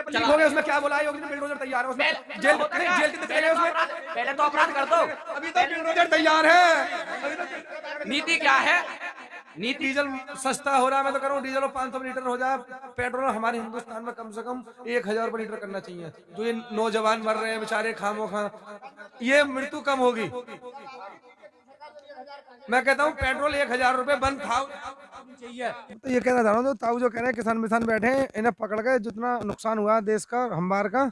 Leak हो गया, उसमें क्या बोला योगी ने? बिल्डोजर तैयार है, उसमें जेल कितने चले गए उसमें? पहले तो अपराध कर दो, अभी तो बिल्डोजर तैयार है। नीति क्या है? नीति डीजल सस्ता हो रहा है, मैं तो कह रहा हूँ डीजल 500 लीटर हो जाए। पेट्रोल हमारे हिंदुस्तान में कम से कम 1000 रुपये लीटर करना चाहिए। जो ये नौजवान मर रहे हैं बेचारे खामोखा, ये मृत्यु कम होगी। मैं कहता हूँ पेट्रोल 1000 रुपये बंद था चाहिए। तो ये कहना चाह रहा हूँ, ताऊ जो कह रहे हैं किसान विसान बैठे हैं, इन्हें पकड़ के जितना नुकसान हुआ देश का हमार का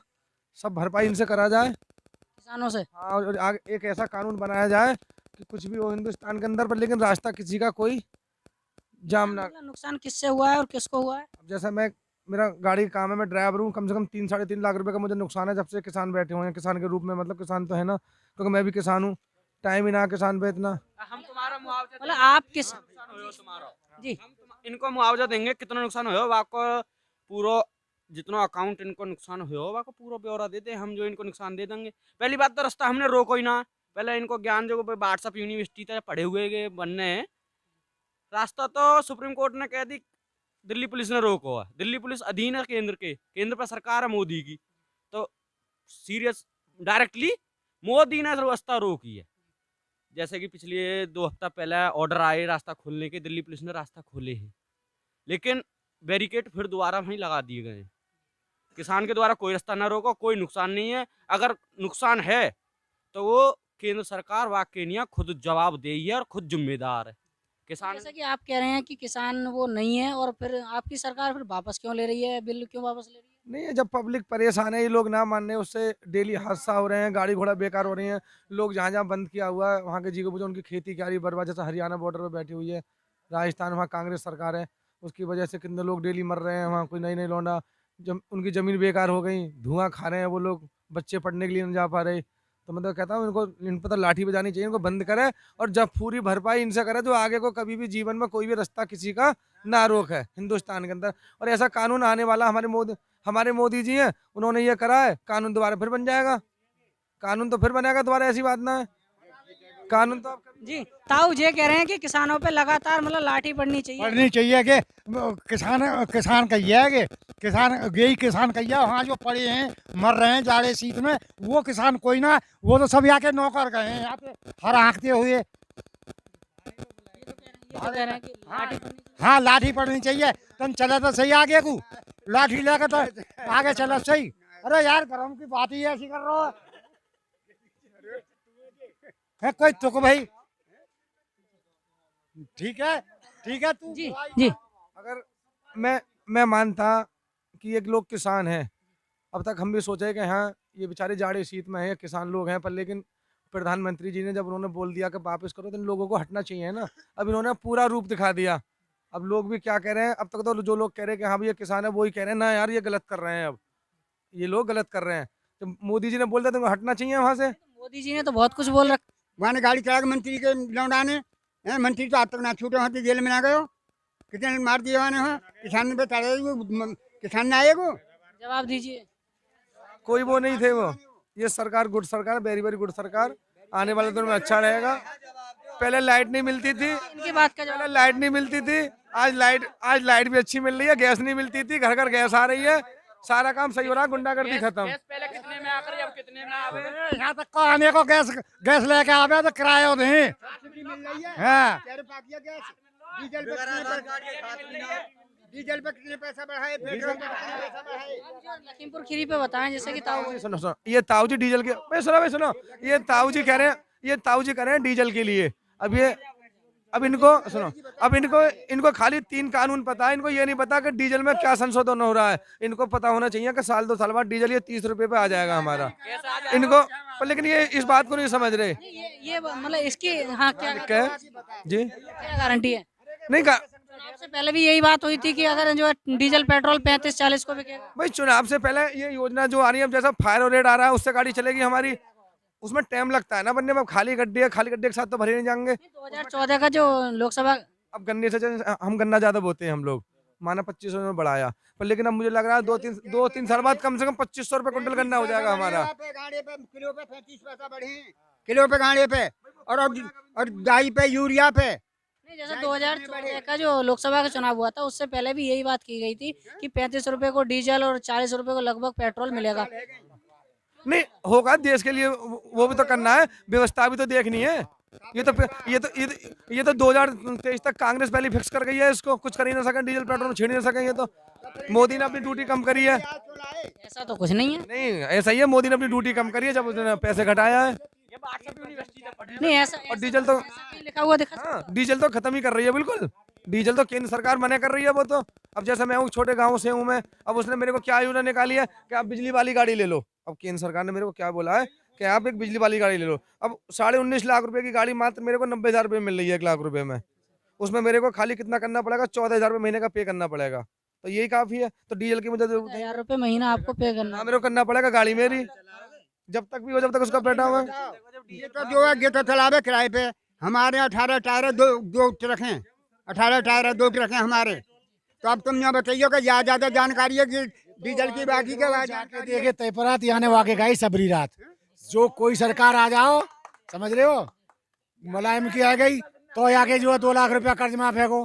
सब भरपाई इनसे करा जाए किसानों से। हाँ, और आगे एक ऐसा कानून बनाया जाए कि कुछ भी हो हिंदुस्तान के अंदर पर, लेकिन रास्ता किसी का कोई जाम ना। नुकसान किससे हुआ है और किसको हुआ है? अब जैसा मेरा गाड़ी का काम है, मैं ड्राइवर हूँ, कम से कम 3-3.5 लाख रुपए का मुझे नुकसान है जब से किसान बैठे हुए हैं। किसान के रूप में मतलब किसान तो है ना, क्योंकि मैं भी किसान हूँ, टाइम ही ना किसान पे इतना। हम तुम्हारा मुआवजा मतलब आप किस तुम्हारा जी इनको मुआवजा देंगे, कितना नुकसान हो आपको पूरा, जितना अकाउंट इनको नुकसान हो आपको पूरा ब्यौरा देते हैं हम, जो इनको नुकसान दे देंगे। पहली बात तो रास्ता हमने रोको ही ना, पहले इनको ज्ञान जो व्हाट्सएप यूनिवर्सिटी तक पढ़े हुए बनने हैं। रास्ता तो सुप्रीम कोर्ट ने कह दी, दिल्ली पुलिस ने रोको है, दिल्ली पुलिस अधीन है केंद्र पर सरकार है मोदी की, तो सीरियस डायरेक्टली मोदी ने रास्ता रोकी है। जैसे कि पिछले 2 हफ्ता पहले ऑर्डर आए रास्ता खोलने के, दिल्ली पुलिस ने रास्ता खोले हैं, लेकिन बैरिकेड फिर दोबारा वहीं लगा दिए गए हैं। किसान के द्वारा कोई रास्ता ना रोको, कोई नुकसान नहीं है। अगर नुकसान है तो वो केंद्र सरकार व केनिया खुद जवाब दे है और खुद जिम्मेदार है। किसान जैसा कि आप कह रहे हैं कि किसान वो नहीं है, और फिर आपकी सरकार फिर वापस क्यों ले रही है, बिल क्यों वापस ले रही है? नहीं है, जब पब्लिक परेशान है, ये लोग ना मान रहे हैं, उससे डेली हादसा हो रहे हैं, गाड़ी घोड़ा बेकार हो रही है। लोग जहाँ जहाँ बंद किया हुआ है वहाँ के जी को बुझे, उनकी खेती क्यारी बर्बाद, जैसे हरियाणा बॉर्डर पर बैठी हुई है राजस्थान, वहाँ कांग्रेस सरकार है, उसकी वजह से कितने लोग डेली मर रहे हैं। वहाँ कोई नई नई लौंडा उनकी ज़मीन बेकार हो गई, धुआं खा रहे हैं वो लोग, बच्चे पढ़ने के लिए नहीं जा पा रहे। तो मैं तो कहता हूँ इनको इन पर तो लाठी बजानी चाहिए, इनको बंद करे और जब पूरी भरपाई इनसे करे तो आगे को कभी भी जीवन में कोई भी रास्ता किसी का ना रोक है हिंदुस्तान के अंदर। और ऐसा कानून आने वाला, हमारे मोदी जी हैं, उन्होंने ये करा है, कानून दोबारा फिर बन जाएगा, कानून तो फिर बनेगा दोबारा, ऐसी बात ना है। कानून तो जी ताऊ ये कह रहे हैं कि किसानों पे लगातार मतलब लाठी पड़नी चाहिए कि किसान कहिए है कि किसान कहिए, वहाँ जो पड़े हैं मर रहे हैं जाड़े शीत में, वो किसान कोई ना, वो तो सब यहाँ के नौकर गए हैं यहाँ पे हर आँखते हुए। ये तो कह रहे हैं कि लाठी हाँ लाठी पड़नी चाहिए, तुम चले तो सही आगे को, लाठी लेकर तो आगे चलो सही। अरे यार गरम की बात ही ऐसी कर रहा है कोई तुक भाई। ठीक है तू जी जी अगर मैं मानता कि एक लोग किसान हैं, अब तक हम भी सोचे कि हाँ ये बेचारे जाड़े शीत में है, किसान लोग हैं, पर लेकिन प्रधानमंत्री जी ने जब उन्होंने बोल दिया कि वापस करो, तो इन लोगों को हटना चाहिए ना। अब इन्होंने पूरा रूप दिखा दिया, अब लोग भी क्या कह रहे हैं, अब तक तो जो लोग कह रहे हैं कि हाँ भैया किसान है, वो ही कह रहे हैं ना यार ये गलत कर रहे हैं, अब ये लोग गलत कर रहे हैं। तो मोदी जी ने बोल दिया तुमको हटना चाहिए वहाँ से। मोदी जी ने तो बहुत कुछ बोल रखा। वहाँ ने गाड़ी चला के मंत्री के लौंडाने हैं, मंत्री तो आज तक ना छूटे, वहाँ जेल में ना गए, कितने मार दिए वहाँ ने, किसान ने किसान ने आएगो जवाब दीजिए। कोई वो नहीं थे वो, ये सरकार गुड सरकार, वेरी वेरी गुड सरकार, आने वाले दिनों में अच्छा रहेगा। पहले लाइट नहीं मिलती थी, इनकी बात का पहले लाइट नहीं मिलती थी, आज लाइट भी अच्छी मिल रही है, गैस नहीं मिलती थी, घर घर गैस आ रही है, सारा काम सही हो रहा है, गुंडागर्दी खत्म। पहले कितने में आकर अब कितने में आवे? यहाँ तक को आने को गैस लेके आवे तो किराया दें। हाँ डीजल पे कितने पैसा बढ़ाए, पेट्रोल पे कितने पैसा बढ़ाए। लखीमपुर खीरी पे बताएं, जैसे कि ताऊ सुनो ये ताऊ जी डीजल के सुनो ये ताऊ जी कह रहे हैं डीजल के लिए। अब इनको सुनो, अब इनको खाली 3 कानून पता है, इनको ये नहीं पता कि डीजल में क्या संशोधन हो रहा है। इनको पता होना चाहिए कि साल 2 साल बाद डीजल ये 30 रुपए पे आ जाएगा हमारा, इनको पर लेकिन ये इस बात को नहीं समझ रहे। ये मतलब इसकी हाँ क्या जी क्या गारंटी है? नहीं का सबसे पहले भी यही बात हुई थी कि अगर जो है डीजल पेट्रोल 35-40 को बिकेगा। भाई चुनाव से पहले ये योजना जो आ रही है, अब जैसा फायर रेट आ रहा है उससे गाड़ी चलेगी हमारी, उसमें टाइम लगता है ना बनने में। खाली गड्ढे के साथ तो भरे नहीं जाएंगे। 2014 का जो लोकसभा, अब गन्ने से हम गन्ना ज्यादा बोते हैं हम लोग, माना 2500 में बढ़ाया, पर लेकिन अब मुझे लग रहा है 2-3 साल बाद कम से कम 2500 रुपए क्विंटल गन्ना हो जाएगा हमारा। गाड़ी पे किलो पे 35 पैसा बढ़े, किलो पे गाड़ी पे और डाई पे यूरिया पे नहीं, जैसे 2014 का जो लोकसभा का चुनाव हुआ था उससे पहले भी यही बात की गई थी कि 35 रुपए को डीजल और 40 रुपए को लगभग पेट्रोल मिलेगा। नहीं होगा, देश के लिए वो भी तो करना है, व्यवस्था भी तो देखनी है। ये तो 2023 तक कांग्रेस पहले फिक्स कर गई है, इसको कुछ कर ही ना सके, डीजल पेट्रोल छेड़ नहीं सकेंगे। तो मोदी ने अपनी ड्यूटी कम करी है। ऐसा तो कुछ नहीं है। नहीं ऐसा ही है, मोदी ने अपनी ड्यूटी कम करी है जब उसने पैसे घटाया है। नहीं, ऐसा और डीजल तो कहीं लिखा हुआ दिखा सकते हाँ, डीजल तो खत्म ही कर रही है बिल्कुल। डीजल तो केंद्र सरकार मना कर रही है वो तो। अब जैसे मैं हूँ, छोटे गांव से हूँ मैं, अब उसने मेरे को क्या योजना निकाली है कि आप बिजली वाली गाड़ी ले लो। अब केंद्र सरकार ने मेरे को क्या बोला है कि आप एक बिजली वाली गाड़ी ले लो। अब 19.5 लाख रुपए की गाड़ी मात्र मेरे को 90,000 रुपये मिल रही है 1 लाख रुपए में। उसमें मेरे को खाली कितना करना पड़ेगा, 14,000 रुपये महीने का पे करना पड़ेगा। तो यही काफी है। तो डीजल की मुझे जरूरत है, 1000 रुपए महीना आपको पे करना हाँ मेरे को करना पड़ेगा। गाड़ी मेरी जब तक भी हो, जब तक उसका बैठा हुआ है। ये तो जो है ये तो चलावे किराए पे। हमारे 18 टायर है, दो ट्रक हैं, 18 टायर है, 2 ट्रक हैं हमारे। तो अब तुम यहाँ बताइए कि ज्यादा जानकारी है कि डीजल की, बाकी के बाद देखे तेपरात यानी वाके गई सबरी रात। जो कोई सरकार आ जाओ, समझ रहे हो, मुलायम की आ गई तो आगे जो है 2 लाख रुपया कर्ज माफ है को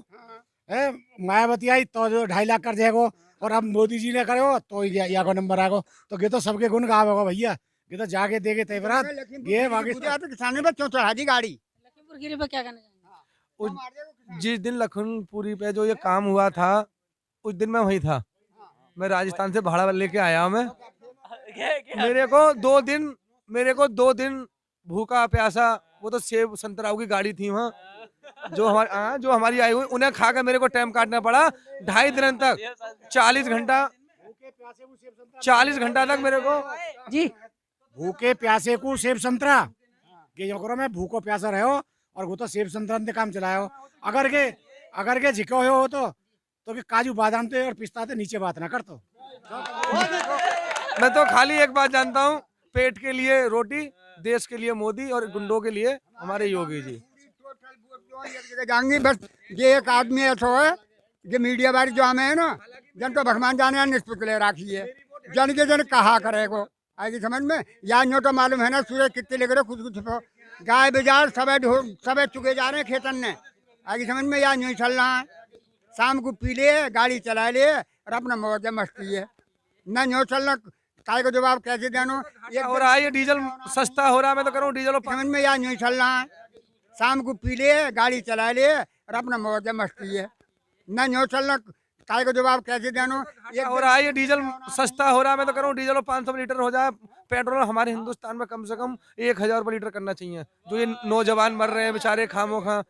है, मायावती आई तो जो 2.5 लाख कर्ज है को, और अब मोदी जी ने करे तो या को नंबर आगो। तो ये तो सबके गुण गाव होगा भैया। ये तो जाके देखे तेपरात ये वाके किसानों में क्यों चढ़ा दी गाड़ी। लखीमपुर खीरी पे क्या कहना चाहेंगे? जिस दिन लखनपुरी पे जो ये काम हुआ था, उस दिन मैं वहीं था। मैं राजस्थान से भाड़ा लेके आया हूँ मैं। मेरे को 2 दिन भूखा प्यासा, वो तो सेब संतराओं की गाड़ी थी वहाँ, जो हमारी आई हुई, उन्हें खा के मेरे को टाइम काटना पड़ा 2.5 दिन तक। 40 घंटा तक मेरे को जी, भूखे प्यासे को सेब संतरा के जो करो, मैं भूखो प्यासा रहो और वो तो सेब संतरा ने काम चलायो। अगर के झिको हो तो कि काजू बादाम थे और पिस्ता थे, नीचे बात ना कर। तो मैं तो खाली एक बात जानता हूँ, पेट के लिए रोटी, देश के लिए मोदी और गुंडों के लिए हमारे योगी जी। जाएंगे बस। ये एक आदमी ऐसा है जो मीडिया वाली जो हमें है ना, जन तो भगवान जाने निष्पक्ष ले रखी है, जन के जन कहा करेगो आएगी समझ में। या नो तो मालूम है ना सूरज कितने लग रहे खुद कुछ गाय बाजार सब चुके जा रहे हैं खेतन ने, आगे समझ में। या यूँ चल रहा है, शाम को पी ले, गाड़ी चला ले और अपना मौज मस्ती है ना। यूँ चलना काय को जवाब कैसे देनो। ये हो रहा है, ये डीजल सस्ता हो रहा है, मैं तो करूँ डीजल समझ में। या यूँ चल रहा है, शाम को पी ले, गाड़ी चला ले और अपना मौज मस्ती है ना। यूँ चलना काय को जवाब कैसे देनो। ये हो रहा है, ये डीजल सस्ता हो रहा है, मैं तो करूँ डीजल 500 लीटर हो जाए। पेट्रोल हमारे हिंदुस्तान में कम से कम 1000 रुपये लीटर करना चाहिए। जो ये नौजवान मर रहे हैं बेचारे खामो खा,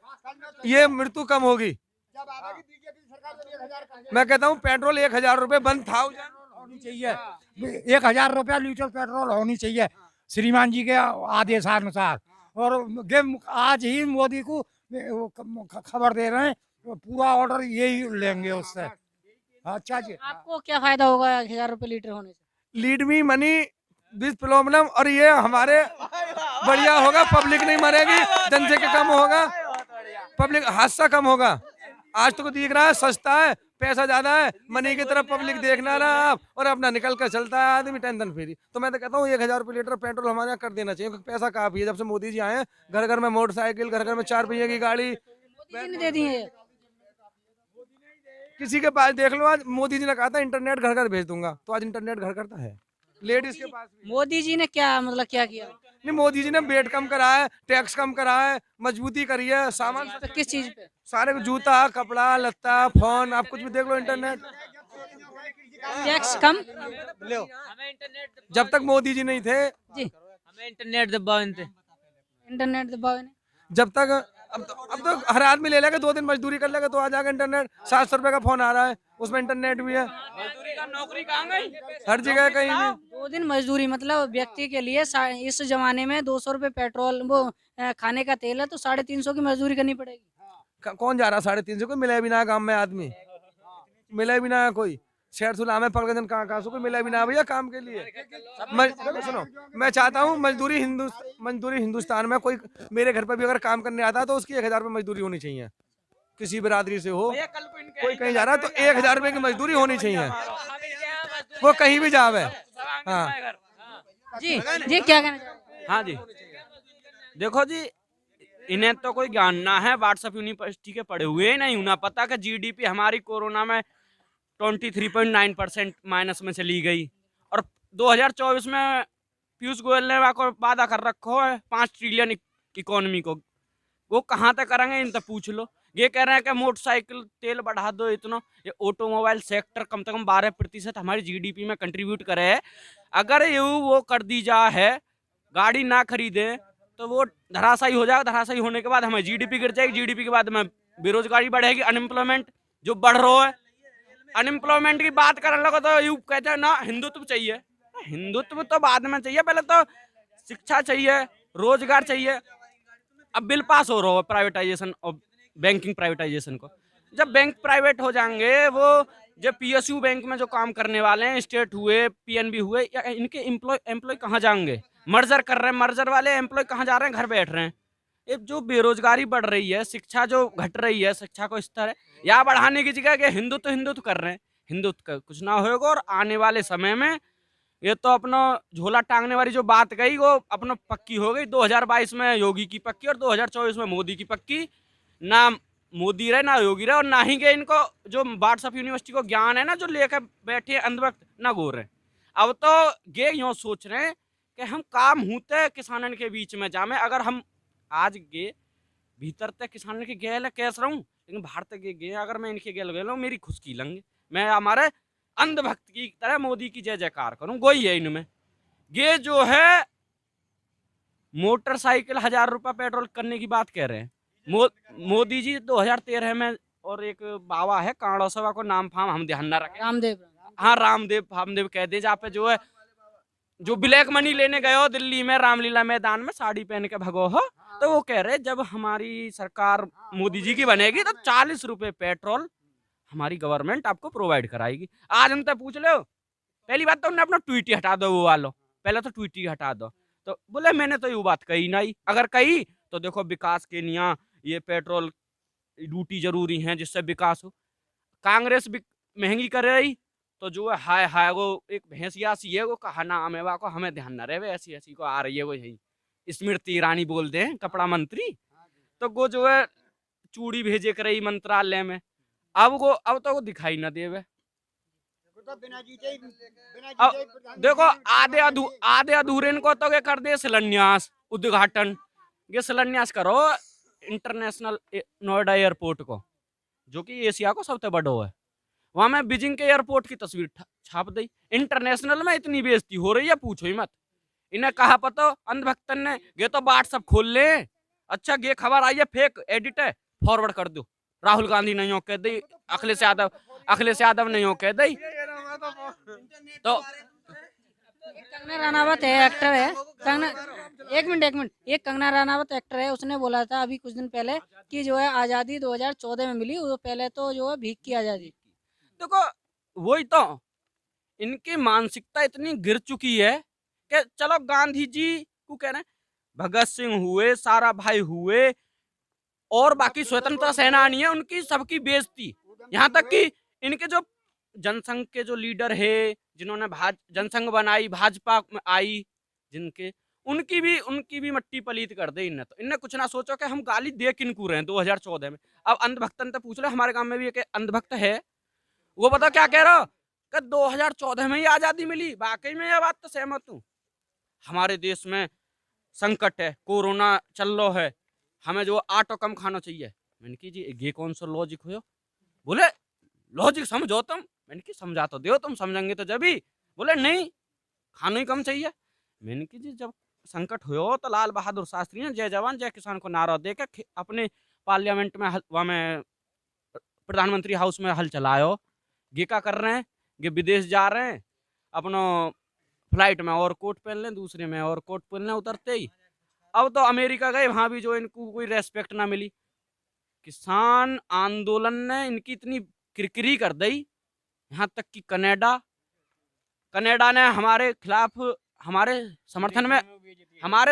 ये मृत्यु कम होगी। मैं कहता हूँ पेट्रोल 1000 रुपये 1000 होनी चाहिए, 1000 रुपया लीटर पेट्रोल होनी चाहिए श्रीमान जी के आदेशानुसार। और आज ही मोदी को खबर दे रहे हैं, पूरा ऑर्डर यही लेंगे उससे। अच्छा जी, आपको क्या फायदा होगा 1000 रुपए लीटर होने से? Lead me money this problem, और ये हमारे बढ़िया होगा, पब्लिक नहीं मरेगी, जनसंख्या कम होगा, पब्लिक हादसा कम होगा। आज तो दिख रहा है सस्ता है, पैसा ज्यादा है, मनी की तरफ पब्लिक देखना रहा आप, और अपना निकल कर चलता है आदमी टेंशन फ्री। तो मैं तो कहता हूँ 1000 रुपये लीटर पेट्रोल हमारे यहाँ कर देना चाहिए, क्योंकि पैसा काफी है। जब से मोदी जी आए हैं, घर घर में मोटरसाइकिल, घर घर में 4 पहिए की गाड़ी, मोदी जी ने दे दी है। किसी के पास देख लो। आज मोदी जी ने कहा था इंटरनेट घर घर भेज दूंगा, तो आज इंटरनेट घर घर है लेडीज के पास भी। मोदी जी ने क्या मतलब क्या किया? नहीं, मोदी जी ने वेट कम करा है, टैक्स कम करा है, मजबूती करी है, सामान तो किस चीज पे? सारे जूता कपड़ा लत्ता फोन, आप कुछ भी देख लो इंटरनेट। टैक्स कम? जब तक मोदी जी नहीं थे, जी, हमें इंटरनेट दबाओ इनसे। इंटरनेट दबाव ने जब तक अब तो हर आदमी ले लेगा, 2 दिन मजदूरी कर लेगा तो आ जाएगा इंटरनेट। 700 रुपए का फोन आ रहा है, उसमें इंटरनेट भी है। नौकरी कहाँ गई? हर जगह कहीं भी। 2 दिन मजदूरी मतलब व्यक्ति के लिए इस जमाने में 200 रुपए पेट्रोल वो खाने का तेल है तो 350 की मजदूरी करनी पड़ेगी। कौन जा रहा 350 को? मिले भी ना गाँव में आदमी, मिले भी ना कोई शहर सुला में पलगन कहाँ से कोई मिले भी ना भैया काम के लिए। सुनो, मैं चाहता हूँ मजदूरी हिंदुस्तान में कोई मेरे घर पर भी अगर काम करने आता है तो उसकी 1000 रुपये मजदूरी होनी चाहिए। किसी बिरादरी से हो, कोई कहीं जा रहा है तो 1000 रुपये की मजदूरी होनी चाहिए, वो कहीं भी जावे। हाँ जी जी, क्या कहना चाहेंगे? हाँ जी, देखो जी, इन्हें तो कोई ज्ञान ना है, व्हाट्सएप यूनिवर्सिटी के पढ़े हुए ही नहीं, उन्हें पता कि जीडीपी हमारी कोरोना में 23.9% माइनस में चली गई। और 2024 में पीयूष गोयल ने वादा कर रखो है 5 ट्रिलियन इकोनॉमी को, वो कहाँ तक करेंगे इन तक पूछ लो। ये कह रहे हैं कि मोटरसाइकिल तेल बढ़ा दो इतना, ये ऑटोमोबाइल सेक्टर कम से कम 12% हमारी जीडीपी में कंट्रीब्यूट करे है। अगर ये वो कर दी जा है, गाड़ी ना खरीदे तो वो धराशायी हो जाएगा। धराशायी होने के बाद हमें जीडीपी गिर जाएगी, जीडीपी के बाद हमें बेरोजगारी बढ़ेगी, अनएम्प्लॉयमेंट जो बढ़ रहा है। अनएम्प्लॉयमेंट की बात करने लगा तो यू कहते हैं ना हिंदुत्व चाहिए। हिंदुत्व तो बाद में चाहिए, पहले तो शिक्षा चाहिए, रोजगार चाहिए। अब बिल पास हो रहा है प्राइवेटाइजेशन और बैंकिंग प्राइवेटाइजेशन को। जब बैंक प्राइवेट हो जाएंगे, वो जब पीएसयू बैंक में जो काम करने वाले हैं, स्टेट हुए, पीएनबी हुए, या इनके एम्प्लॉय कहाँ जाएंगे? मर्जर कर रहे हैं, मर्जर वाले एम्प्लॉय कहाँ जा रहे हैं? घर बैठ रहे हैं। ये जो बेरोजगारी बढ़ रही है, शिक्षा जो घट रही है, शिक्षा को स्तर है या बढ़ाने की जगह के हिंदुत्व हिंदुत्व कर रहे हैं। हिंदुत्व का कुछ ना होगा। और आने वाले समय में ये तो अपना झोला टांगने वाली जो बात कही वो अपना पक्की हो गई। 2022 में योगी की पक्की और 2024 में मोदी की पक्की। ना मोदी रहे ना योगी रहे, और ना ही के इनको जो व्हाट्सएप यूनिवर्सिटी को ज्ञान है ना, जो लेकर बैठे अंधभक्त ना गो रहे। अब तो ये यूँ सोच रहे हैं कि हम काम होते किसानन के बीच में जामे। अगर हम आज गे भीतर तक किसानन के गेल कैस रहूँ, लेकिन बाहर तक गे अगर मैं इनके गेल गए मेरी खुशकी लंगे, मैं हमारे अंधभक्त की तरह मोदी की जय जयकार करूं। गोई है इनमें। ये जो है मोटरसाइकिल 1000 रुपया पेट्रोल करने की बात कह रहे हैं। मोदी जी 2013 में, और एक बाबा है कांडो सभा को नाम फाम हम ध्यान ना रखें, रामदेव। हाँ रामदेव कह दे, जहाँ पे जो है जो ब्लैक मनी लेने गए हो दिल्ली में रामलीला मैदान में साड़ी पहन के भगो हो, तो वो कह रहे जब हमारी सरकार मोदी जी की बनेगी तो 40 रुपए पेट्रोल हमारी गवर्नमेंट आपको प्रोवाइड कराएगी। आज हम तो पूछ लो, पहली बात तो उन्हें अपना ट्वीट ही हटा दो, वो वालो पहले तो ट्वीट ही हटा दो। तो बोले मैंने तो ये बात कही नहीं, अगर कही तो देखो विकास के निया ये पेट्रोल ड्यूटी जरूरी है जिससे विकास हो। कांग्रेस भी महंगी कर रही तो जो है हाय हाय वो एक भैंसिया सी है, वो कहा नाम है को हमें ध्यान न रहे, ऐसी ऐसी को आ रही है वो यही स्मृति ईरानी बोलते हैं कपड़ा मंत्री, तो वो जो है चूड़ी भेजे कर रही मंत्रालय में। अब तो वो दिखाई ना देवे। अब देखो आधे अधूरे इनको तो कर दे शिलान्यास उद्घाटन। ये शिलान्यास करो इंटरनेशनल नोएडा एयरपोर्ट को, जो कि एशिया को सबसे बड़ा है। वहां में बीजिंग के एयरपोर्ट की तस्वीर छाप दी। इंटरनेशनल में इतनी बेइज्जती हो रही है पूछो ही मत। इन्हें कहा पता अंधभक्तन ने ये तो व्हाट्सएप खोल ले, अच्छा ये खबर आई है फेक एडिट है फॉरवर्ड कर दो। राहुल गांधी नहीं हो कह दी, अखिलेश यादव नहीं हो कह दी। तो कंगना रनावत है, एक्टर है। एक मिनट एक कंगना रनावत एक्टर है, उसने बोला था अभी कुछ दिन पहले कि जो है आजादी 2014 में मिली, वो पहले तो जो है भीख की आजादी। देखो वही तो इनकी मानसिकता इतनी गिर चुकी है कि चलो गांधी जी को कह रहे हैं, भगत सिंह हुए, सारा भाई हुए, और बाकी स्वतंत्रता सेनानी है, उनकी सबकी बेइज्जती। यहाँ तक कि इनके जो जनसंघ के जो लीडर है जिन्होंने जनसंघ बनाई, भाजपा में आई जिनके, उनकी भी मट्टी पलीत कर दे इनने। तो इनने कुछ ना सोचो कि हम गाली दे किनको रहे हैं 2014 में। अब अंधभक्तन तो पूछ लो, हमारे गांव में भी एक अंधभक्त है, वो बता क्या कह रहा कि 2014 में ही आजादी मिली। वाकई में यह बात तो सहमत हूँ। हमारे देश में संकट है, कोरोना चल रहा है, हमें जो आटो कम खाना चाहिए। मैंने की जी ये कौन सा लॉजिक हो? बोले लॉजिक समझो तुम। मैंने की समझा तो दो, तुम समझेंगे तो जब ही। बोले नहीं खाना ही कम चाहिए। मैंने की जी जब संकट हो तो लाल बहादुर शास्त्री ने जय जवान जय किसान को नारा देकर अपने पार्लियामेंट में वहाँ में प्रधानमंत्री हाउस में हल चलायो। ये क्या कर रहे हैं? ये विदेश जा रहे हैं, अपना फ्लाइट में और कोट पहन लें, दूसरे में और कोट पहन लें उतरते ही। अब तो अमेरिका गए, वहां भी जो इनको कोई रेस्पेक्ट ना मिली। किसान आंदोलन ने इनकी इतनी किरकिरी कर दी, यहाँ तक कि कनाडा ने हमारे खिलाफ हमारे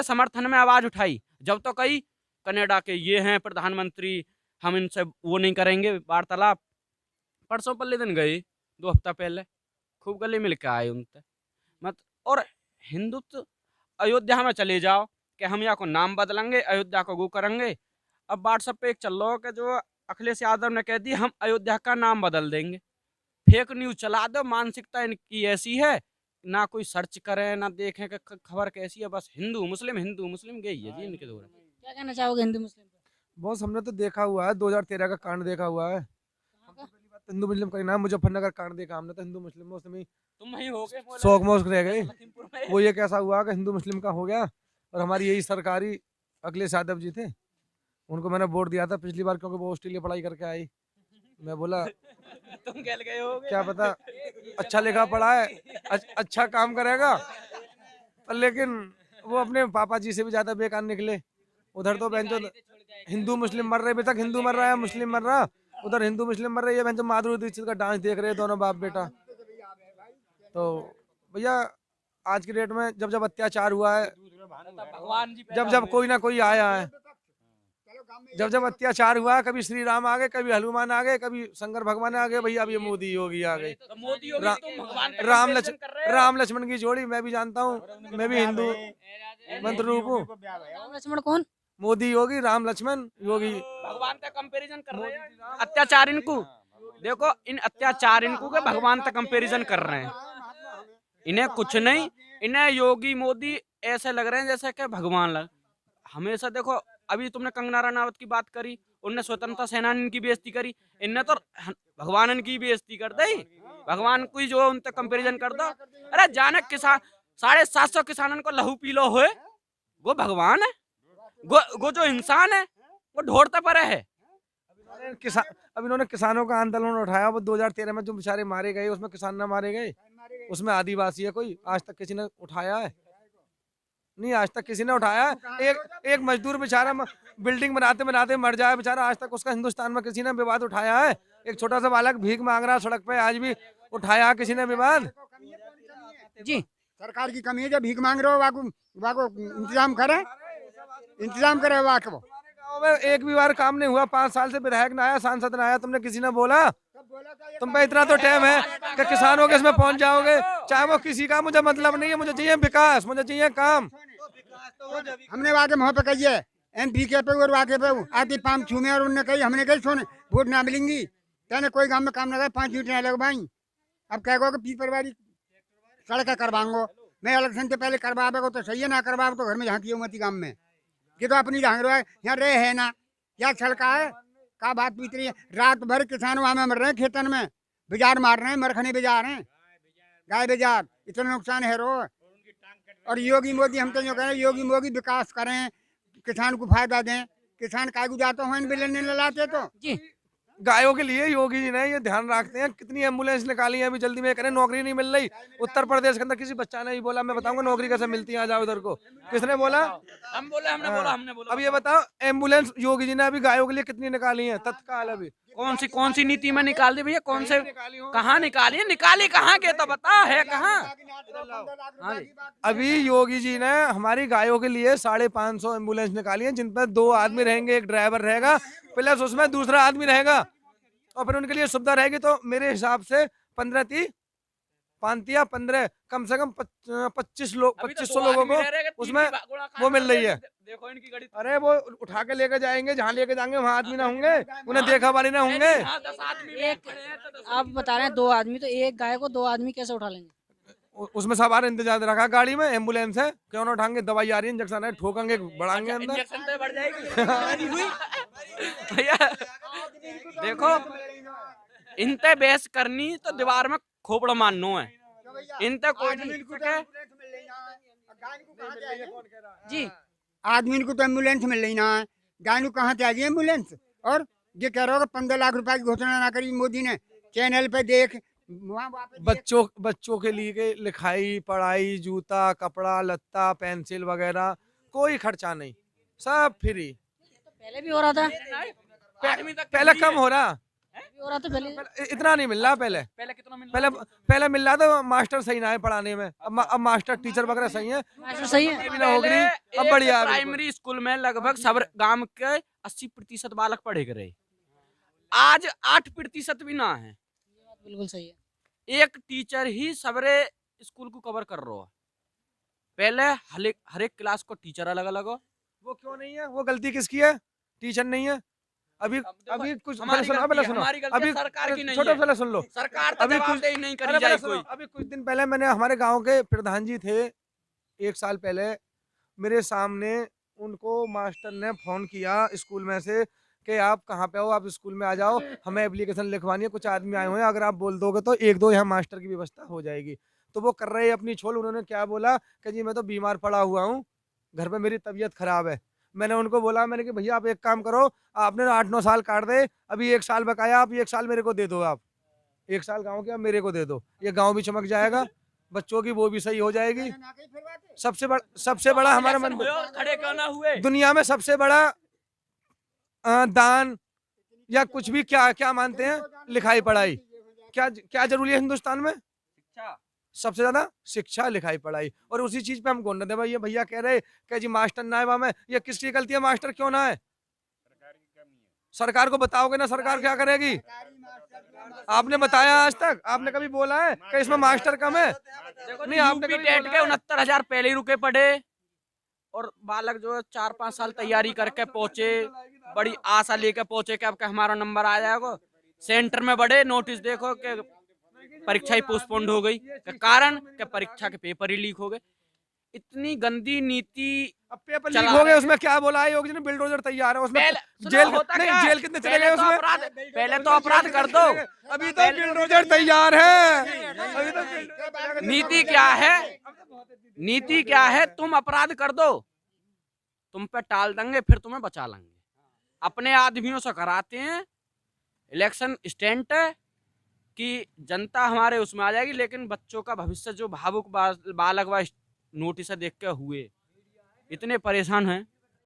समर्थन में आवाज उठाई। जब तो कई कनाडा के ये हैं प्रधानमंत्री, हम इनसे वो नहीं करेंगे वार्तालाप। परसों पल्ले दिन गए 2 हफ्ता पहले, खूब गले मिल के आए उनसे मत। और हिंदुत्व अयोध्या में चले जाओ कि हम यहाँ को नाम बदलेंगे, अयोध्या को गो करेंगे, अब व्हाट्सएप पे एक चल रहा है कि जो अखिलेश यादव ने कह दी हम अयोध्या का नाम बदल देंगे। फेक न्यूज चला दो, मानसिकता इनकी ऐसी है, ना कोई सर्च करें ना देखें कि खबर कैसी है, बस हिंदू मुस्लिम गई है जी इनके दौर में। क्या कहना चाहोगे हिंदू मुस्लिम पे? बॉस हमने तो देखा हुआ है, 2013 का कांड देखा हुआ है। कहाँ का? पहली बात तो हिंदू मुस्लिम का ही नाम, मुजफ्फरनगर कांड देखा हमने, तो हिंदू मुस्लिम में उसमें तुम वहीं हो गए शौक मोश रह गए। लखीमपुर में। वो ये कैसा हुआ कि हिंदू मुस्लिम का हो गया, और हमारी यही सरकारी अखिलेश यादव जी थे, उनको मैंने वोट दिया था पिछली बार, क्योंकि वो ऑस्ट्रेलिया पढ़ाई करके आई। मैं बोला तुम खेल गए हो क्या पता अच्छा लिखा पढ़ा है, अच्छा काम करेगा, पर लेकिन वो अपने पापा जी से भी ज्यादा बेकार निकले। उधर तो बेंचो हिंदू मुस्लिम मर रहे, अभी तक हिंदू मर रहा है मुस्लिम मर रहा, उधर हिंदू मुस्लिम मर रही है, बेंचो माधुरी दीक्षित का डांस देख रहे हैं दोनों बाप बेटा। तो भैया आज की डेट में जब जब अत्याचार हुआ है, भगवान जी जब जब कोई ना कोई आया है, जब जब अत्याचार हुआ, कभी श्री राम आ गए, कभी हनुमान आ गए, कभी शंकर भगवान आ गए, भैया अब ये मोदी योगी आ गए। तो मोदी योगी रा- तुम भगवान का राम comparison कर रहे हो। राम लक्ष्मण की जोड़ी मैं भी जानता हूँ, मैं भी हिंदू मंत्र रूप हूँ। राम लक्ष्मण कौन? मोदी योगी, राम लक्ष्मण योगी। भगवान का कंपैरिजन कर रहे हैं अत्याचार इनको। देखो इन अत्याचार इनको के भगवान तक कंपैरिजन कर रहे हैं, इन्हें कुछ नहीं, इन्हें योगी मोदी ऐसे लग रहे हैं जैसे कि भगवान लग। हमेशा देखो अभी तुमने कंगना रनावत की बात करी, उनने स्वतंत्रता सेनानी की बेइज्जती करी, इनने तो भगवान की बेइज्जती कर दी, भगवान को ही जो उन तक कंपैरिजन कर दो। अरे जाने किसान 750 किसानों को लहू पीलो हुए, वो भगवान है, वो जो इंसान है वो ढोड़ता पर है। किसान अब इन्होंने किसानों का आंदोलन उठाया, वो 2013 में जो बेचारे मारे गए, उसमें किसान ना मारे गए, उसमें आदिवासी है कोई, आज तक किसी ने उठाया है नहीं, आज तक किसी ने उठाया है। एक मजदूर बेचारा बिल्डिंग बनाते बनाते मर जाए बेचारा, आज तक उसका हिंदुस्तान में किसी ने विवाद उठाया है? एक छोटा सा बालक भीख मांग रहा सड़क पे, आज भी उठाया किसी ने विवाद? जी सरकार की कमी है, जब भीख मांग रहे हो वाको वाको इंतजाम करे वाको। गाँव में एक भी बार काम नहीं हुआ, 5 साल से विधायक ना आया, सांसद ना आया, तुमने किसी ने बोला? तुम पे इतना तो टाइम है कि किसानों के इसमें पहुंच जाओगे, चाहे वो किसी का मुझे मतलब नहीं है, मुझे चाहिए विकास, मुझे चाहिए काम। हमने वाके मुँह पे कही है MP के पे और वाके पे आती पाम छूमे, और उनने कही हमने कही सोने वोट ना मिलेंगी, तेने कोई गांव में काम लगा 5 यूनिट ना लगवाई। अब कहो कि पीपरवारी सड़क करवाऊंगो, मैं इलेक्शन से पहले करवाएगा तो सही है, ना करवा तो घर में झांकी मती गाँव में, ये तो अपनी झांक रहा है, यहाँ रहे है ना, क्या छलका है, का बात पीत रही है। रात भर किसान वहाँ में मर रहे हैं, खेतन में बाजार मार रहे हैं, मरखने बाजार हैं, गाय बाजार, इतना नुकसान है रो। और योगी मोदी हम तो जो कह रहे हैं, योगी मोदी विकास करें, किसान को फायदा दें, किसान काय जाते हो इन बिल नहीं लाते तो। जी गायों के लिए योगी जी ने ये ध्यान रखते हैं, कितनी एम्बुलेंस निकाली है अभी जल्दी में, करें नौकरी नहीं मिल रही। उत्तर प्रदेश के अंदर किसी बच्चा ने ही बोला, मैं बताऊंगा नौकरी कैसे मिलती है, आ जाओ इधर को, किसने बोला? हम बोले, हमने बोला। अब ये बताओ एम्बुलेंस योगी जी ने अभी गायों के लिए कितनी निकाली है तत्काल? अभी कौन सी नीति में निकाल दी भैया, कौन से कहाँ निकाली कहाँ के तो बता है कहाँ। अभी योगी जी ने हमारी गायों के लिए 550 एम्बुलेंस निकाली है, जिन पर 2 आदमी रहेंगे, एक ड्राइवर रहेगा, प्लस उसमें दूसरा आदमी रहेगा, और फिर उनके लिए सुविधा रहेगी। तो मेरे हिसाब से 15 कम से कम 2500 लोगों को उसमें वो मिल रही है। देखो इनकी गाड़ी, अरे वो उठा के लेके जाएंगे, जहाँ लेके जाएंगे वहाँ आदमी ना होंगे, उन्हें देखा वाली ना होंगे। आप बता रहे हैं 2 आदमी, तो एक गाय को 2 आदमी कैसे उठा लेंगे? उसमें सवार इंतजार रखा गाड़ी में, एम्बुलेंस है, क्यों ना उठाएंगे, दवाई आ रही है, इंजेक्शन है, ठोकेंगे बढ़ाएंगे अंदर। इंजेक्शन तो बढ़ जाएगी भैया। देखो इनते बहस करनी तो दीवार में खोपड़ा मारनो है, इनते कोई नहीं सके। जी आदमी को तो एम्बुलेंस मिल रही ना है, गाय को कहाँ से आ गई एम्बुलेंस। और ये कह रहा होगा 15 लाख रुपए की घोषणा ना करी मोदी ने, चैनल पे देख, बच्चों के लिए लिखाई पढ़ाई, जूता कपड़ा लत्ता पेंसिल वगैरह कोई खर्चा नहीं, सब फ्री। तो पहले भी हो रहा था, पहले कम हो रहा, पहले इतना नहीं मिल रहा। पहले कितना मिल पहले मिल रहा था, मास्टर सही ना है पढ़ाने में, अब मास्टर टीचर वगैरह सही है, मास्टर सही है। ये भी ना हो गई, अब बढ़िया। प्राइमरी स्कूल में लगभग सब गांव के 80% बालक पढ़े रहे, आज 8% भी ना है। बिल्कुल सही है। एक टीचर ही सबरे स्कूल को कवर कर रहा है। पहले हर एक क्लास को टीचर अलग अलग हो। वो क्यों नहीं है? वो गलती किसकी है? टीचर नहीं है। अभी देखो, अभी कुछ हमारी पहले सुनो, गलती पहले है, सुनो, हमारी गलती है, अभी सरकार की नहीं छोटे है। पहले सुन लो। सरकार तो अभी कुछ जवाबदेही नहीं अरे करी पहले जाए सुनो, कोई। अभी कुछ दिन पहले मैंने हमारे गांव के प्रधान जी थे, 1 साल पहले मेरे सामने उनको मास्टर ने फोन किया स्कूल में से कि आप कहाँ पे हो, आप स्कूल में आ जाओ, हमें एप्लीकेशन लिखवानी है, कुछ आदमी आए हुए हैं, अगर आप बोल दोगे तो 1-2 यहाँ मास्टर की व्यवस्था हो जाएगी। तो वो कर रहे हैं अपनी छोल। उन्होंने क्या बोला कि जी मैं तो बीमार पड़ा हुआ हूँ, घर पे मेरी तबीयत खराब है। मैंने उनको बोला, मैंने कि भैया आप एक काम करो, आपने 8-9 साल काट दे, अभी 1 साल बकाया, आप 1 साल मेरे को दे दो, आप 1 साल गाँव के आप मेरे को दे दो, ये गाँव भी चमक जाएगा, बच्चों की वो भी सही हो जाएगी। सबसे बड़ा हमारा इलेक्शन मंदिर हुए, खड़े क्यों ना हुए? दुनिया में सबसे बड़ा दान या कुछ भी क्या क्या मानते हैं, लिखाई पढ़ाई। क्या क्या जरूरी है हिंदुस्तान में? शिक्षा। सबसे ज्यादा शिक्षा, लिखाई पढ़ाई। और उसी चीज पे हम गोंड दे भाई, ये भैया कह रहे कि जी मास्टर ना है वहां में, ये किसकी गलती है? मास्टर क्यों ना है? सरकार को बताओगे ना, सरकार क्या करेगी? आपने बताया आज तक? आपने कभी बोला है कि इसमें मास्टर कम है? देखो नहीं, आपने यूपी कभी टेट बोला के है? 69,000 पहले ही रुके पड़े, और बालक जो है 4-5 साल तैयारी करके पहुंचे, बड़ी आशा लेके पहुंचे कि अब का हमारा नंबर आ जाएगा। सेंटर में बड़े नोटिस देखो कि परीक्षा ही पोस्टपोन्ड हो गई, के कारण कि परीक्षा के पेपर ही लीक हो गए। इतनी गंदी नीति अब पेपर चला लीक हो गए, रहे हैं। उसमें क्या बोला है योगी जी ने? बिल्डोजर तैयार है उसमें। पहले सुनो, जेल होता नहीं, क्या है? जेल कितने चले पहले गए तो उसमें? पहले तो अपराध कर दो। अभी तो बिल्डोजर तैयार है, अभी तो नीति क्या है? नीति क्या है? तुम अपराध कर दो, तुम पे टाल देंगे, फिर तुम्हें बचा लेंगे। अपने आदमियों से कराते हैं इलेक्शन स्टैंड है कि जनता हमारे उसमें आ जाएगी, लेकिन बच्चों का भविष्य जो भावुक बालक व नोटिस देख के हुए इतने परेशान हैं।